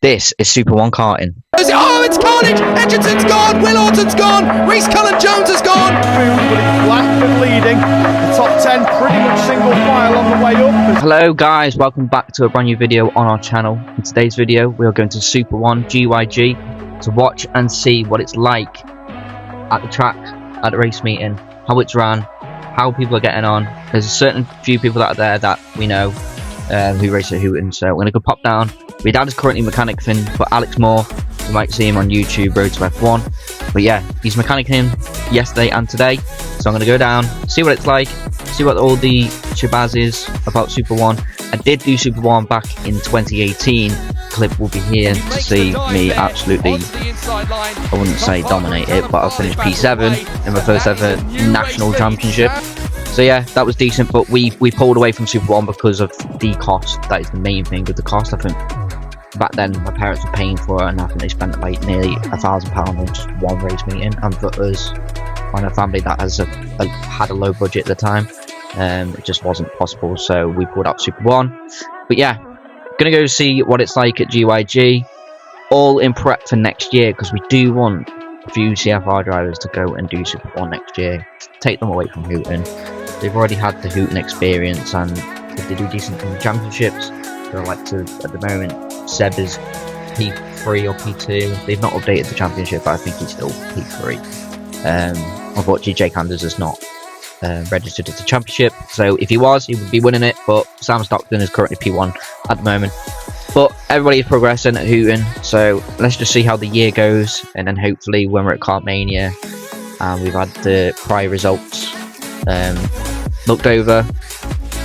This is Super 1 karting. Oh, it's carnage! Edgerton's gone! Will Orton's gone! Reese Cullen-Jones has gone! But it's Blackford leading. The top 10 pretty much single file on the way up. Hello guys, welcome back to a brand new video on our channel. In today's video, we are going to Super 1 GYG to watch and see what it's like at the track, at the race meeting, how it's ran, how people are getting on. There's a certain few people that are there that we know who race at Whilton, so we're going to go pop down. My dad is currently mechanicking for Alex Moore. You might see him on YouTube, Road to F1. But yeah, he's mechanicking yesterday and today. So I'm going to go down, see what it's like, see what all the shabazz is about Super 1. I did do Super 1 back in 2018. Clip will be here to see me absolutely, I wouldn't say dominate it, but I finished P7 in my first ever national championship. So yeah, that was decent, but we pulled away from Super 1 because of the cost. That is the main thing with the cost. I think back then my parents were paying for it, and I think they spent like nearly £1,000 on just one race meeting. And for us, on a family that has had a low budget at the time, it just wasn't possible. So we pulled out Super 1. But yeah, gonna go see what it's like at GYG, all in prep for next year, because we do want a few CFR drivers to go and do Super 1 next year, take them away from Whilton. They've already had the Whilton experience, and if they do decent in the championships, they're like to, at the moment, Seb is P3 or P2. They've not updated the championship, but I think he's still P3. Unfortunately, Jake Anders is not registered as the championship, so if he was, he would be winning it, but Sam Stockton is currently P1 at the moment. But everybody is progressing at Whilton, so let's just see how the year goes, and then hopefully when we're at Kartmania and we've had the prior results looked over,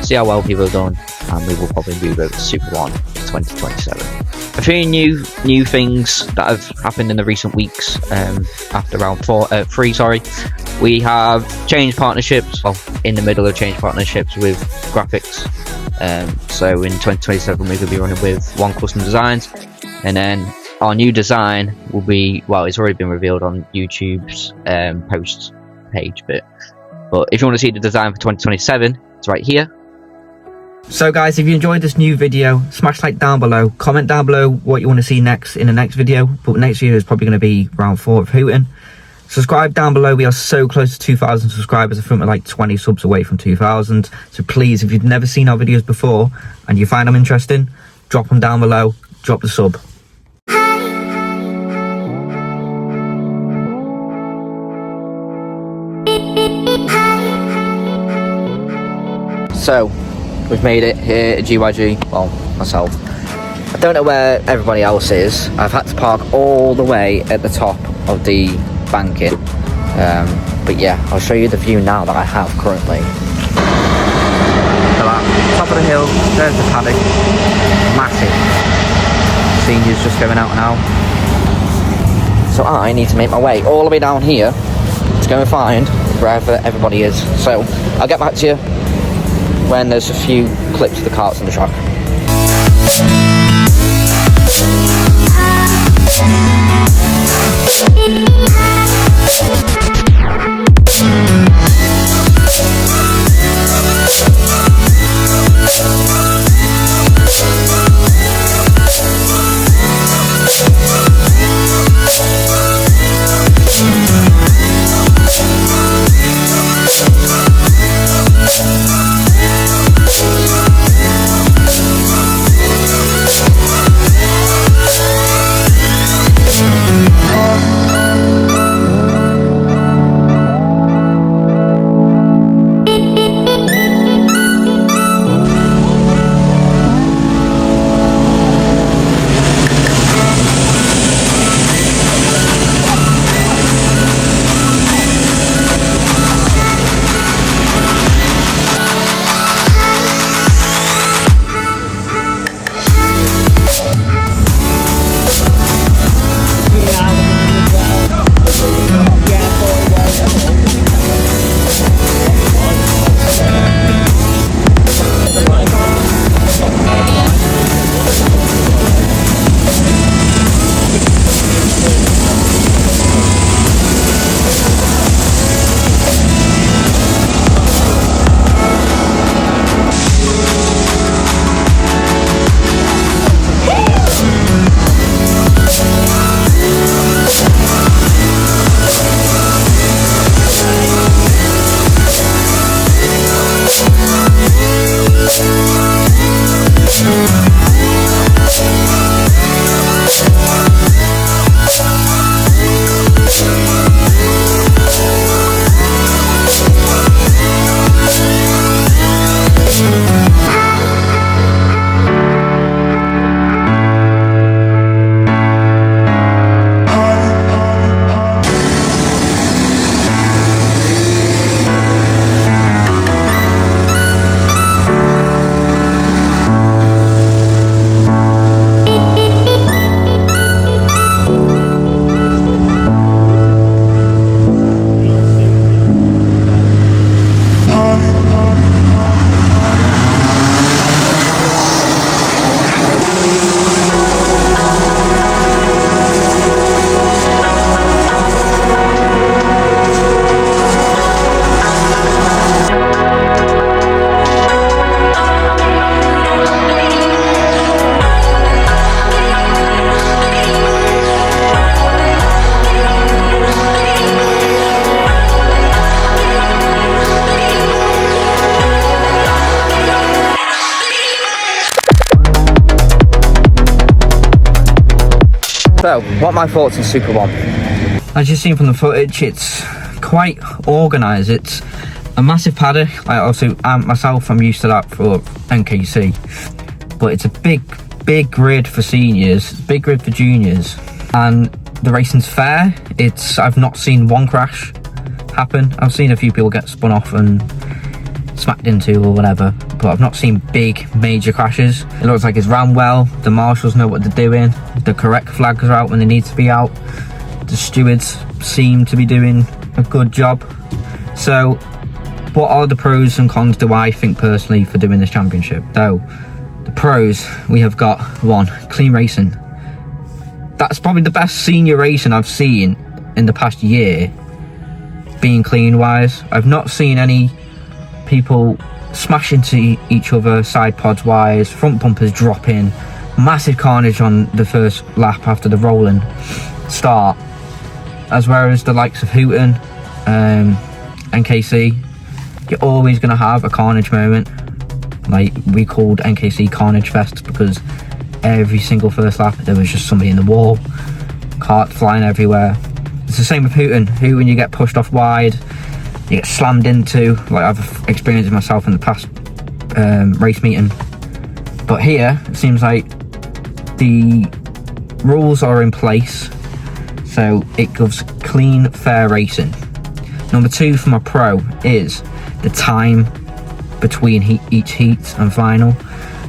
see how well people have done, and we will probably move over to Super 1 in 2027. A few new things that have happened in the recent weeks. After round 3, we have changed partnerships, well, in the middle of change partnerships with graphics. So in 2027 we're going to be running with One Custom Designs, and then our new design will be, well, it's already been revealed on YouTube's posts page, but if you want to see the design for 2027, it's right here. So guys, if you enjoyed this new video, smash like down below, comment down below what you want to see next in the next video. But next video is probably going to be round 4 of Whilton. Subscribe down below. We are so close to 2,000 subscribers. I think we're like 20 subs away from 2,000. So please, if you've never seen our videos before and you find them interesting, drop them down below, drop the sub. So we've made it here at GYG, well, myself. I don't know where everybody else is. I've had to park all the way at the top of the banking. But yeah, I'll show you the view now that I have currently. So top of the hill, there's the paddock. Massive. Seniors just going out now. So I need to make my way all the way down here to go and find wherever everybody is. So I'll get back to you when there's a few clips of the karts on the track. So, what are my thoughts on Super 1? As you've seen from the footage, it's quite organised. It's a massive paddock. I'm used to that for NKC, but it's a big grid for seniors, big grid for juniors, and the racing's fair. I've not seen one crash happen. I've seen a few people get spun off and smacked into or whatever, but I've not seen big major crashes. It looks like it's ran well. The marshals know what they're doing. The correct flags are out when they need to be out. The stewards seem to be doing a good job. So what are the pros and cons, do I think personally, for doing this championship? So the pros, we have got 1, clean racing. That's probably the best senior racing I've seen in the past year, being clean wise. I've not seen any people smash into each other, side pods wise, front bumpers dropping, massive carnage on the first lap after the rolling start. As well as the likes of Whilton, NKC, you're always going to have a carnage moment. Like, we called NKC Carnage Fest because every single first lap there was just somebody in the wall, karts flying everywhere. It's the same with Whilton. Whilton, you get pushed off wide, you get slammed into, like I've experienced it myself in the past race meeting. But here, it seems like the rules are in place, so it gives clean, fair racing. Number 2 for my pro is the time between each heat and final.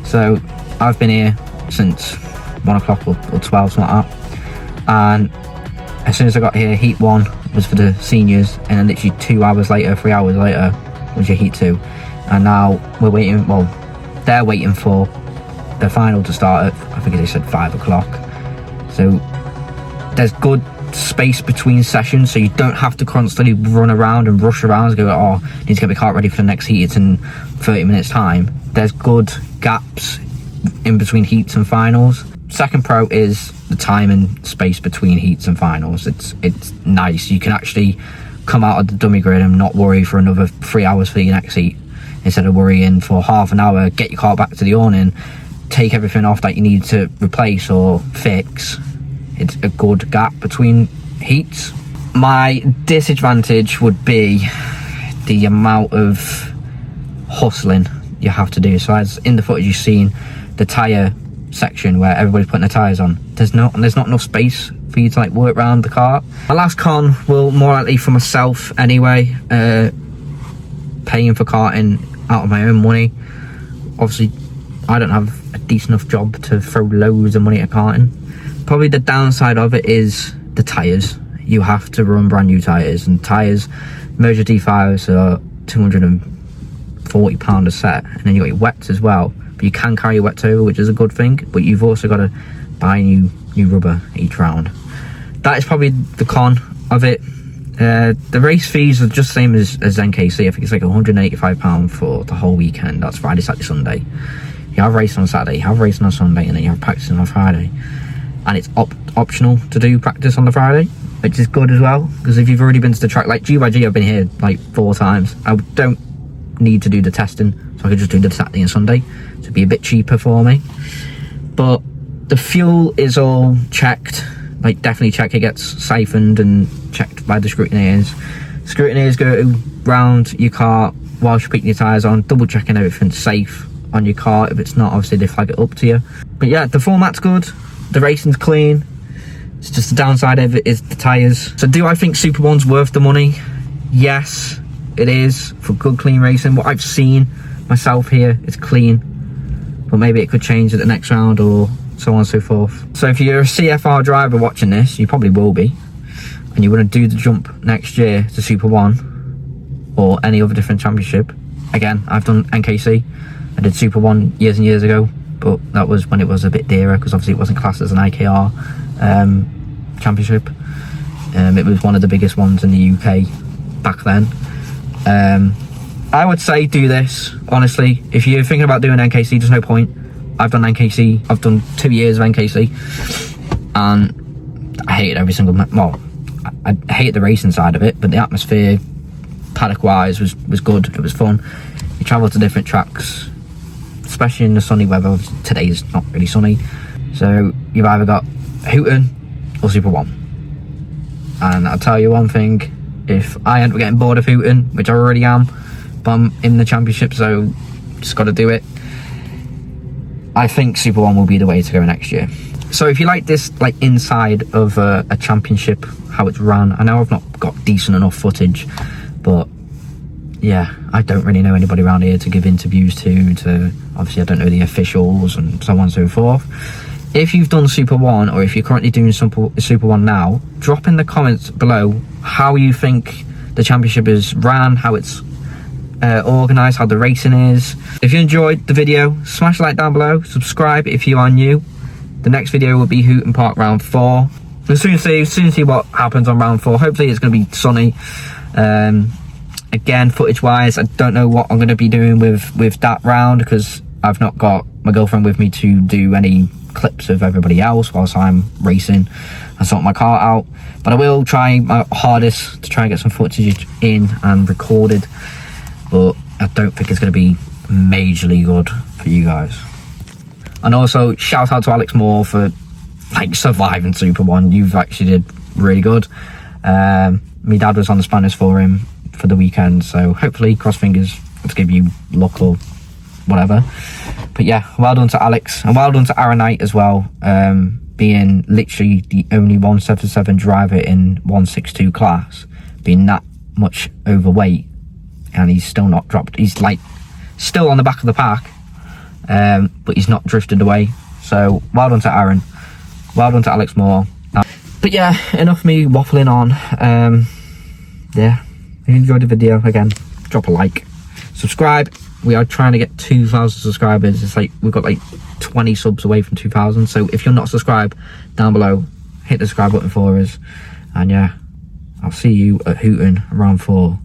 So I've been here since 1 o'clock or 12, something like that, and as soon as I got here, heat 1 was for the seniors, and then literally 2 hours later, 3 hours later was your heat 2, and now we're waiting, well, they're waiting for the final to start at, I think they said 5 o'clock. So there's good space between sessions, so you don't have to constantly run around and rush around and go, oh, I need to get my car ready for the next heat, it's in 30 minutes time. There's good gaps in between heats and finals. Second pro is the time and space between heats and finals. It's nice. You can actually come out of the dummy grid and not worry for another 3 hours for your next heat, instead of worrying for half an hour, get your car back to the awning, take everything off that you need to replace or fix. It's a good gap between heats. My disadvantage would be the amount of hustling you have to do. So as in the footage you've seen, the tyre section where everybody's putting their tyres on, there's not enough space for you to like work around the car. My last con will more likely for myself anyway, paying for karting out of my own money. Obviously I don't have a decent enough job to throw loads of money at karting. Probably the downside of it is the tyres. You have to run brand new tyres, and tyres, Merger D5s are £240 a set, and then you got your wets as well. But you can carry your wets over, which is a good thing, but you've also got to buy new rubber each round. That is probably the con of it. The race fees are just the same as NKC. I think it's like £185 for the whole weekend. That's Friday, Saturday, Sunday. You have racing on Saturday, you have racing on Sunday, and then you have practicing on Friday. And it's optional to do practice on the Friday, which is good as well, because if you've already been to the track, like GYG, I've been here like 4 times. I don't need to do the testing, so I could just do the Saturday and Sunday, so it'd be a bit cheaper for me. But the fuel is all checked, like definitely check. It gets siphoned and checked by the scrutineers. Scrutineers go round your car whilst you're putting your tyres on, double checking everything's safe on your car. If it's not, obviously they flag it up to you. But yeah, the format's good, the racing's clean. It's just the downside of it is the tyres. So do I think Super 1's worth the money? Yes, it is, for good clean racing. What I've seen myself here is clean, but maybe it could change at the next round or so on and so forth. So if you're a CFR driver watching this, you probably will be, and you want to do the jump next year to Super 1 or any other different championship. Again, I've done NKC. I did Super 1 years and years ago, but that was when it was a bit dearer, because obviously it wasn't classed as an IKR championship. It was one of the biggest ones in the UK back then. I would say do this, honestly. If you're thinking about doing NKC, there's no point. I've done NKC, I've done 2 years of NKC, and I hated every single, well, I hated the racing side of it, but the atmosphere, paddock wise, was good. It was fun. You travel to different tracks, especially in the sunny weather. Today's not really sunny, so you've either got Whilton, or Super 1. And I'll tell you one thing, if I end up getting bored of Hooton, which I already am, but I'm in the championship, so just got to do it, I think Super 1 will be the way to go next year. So if you like this, like inside of a championship, how it's run, I know I've not got decent enough footage, but yeah, I don't really know anybody around here to give interviews to obviously I don't know the officials and so on and so forth. If you've done Super 1, or if you're currently doing Super 1 now, drop in the comments below how you think the championship is ran, how it's organised, how the racing is. If you enjoyed the video, smash a like down below, subscribe if you are new. The next video will be Hooton Park round 4. We'll soon see what happens on round 4. Hopefully it's going to be sunny. Again, footage wise, I don't know what I'm going to be doing with that round, because I've not got my girlfriend with me to do any clips of everybody else whilst I'm racing and sort my car out. But I will try my hardest to try and get some footage in and recorded, but I don't think it's going to be majorly good for you guys. And also shout out to Alex Moore for like surviving Super 1. You've actually did really good. My dad was on the Spanish for him for the weekend, so hopefully, cross fingers, to give you luck or whatever. But yeah, well done to Alex, and well done to Aaron Knight as well, being literally the only 177 driver in 162 class, being that much overweight, and he's still not dropped. He's like still on the back of the pack, but he's not drifted away. So well done to Aaron, well done to Alex Moore. But yeah, enough me waffling on. Yeah, if you enjoyed the video, again, drop a like, subscribe. We are trying to get 2,000 subscribers. It's like we've got like 20 subs away from 2,000. So if you're not subscribed, down below, hit the subscribe button for us. And yeah, I'll see you at Hooton round 4.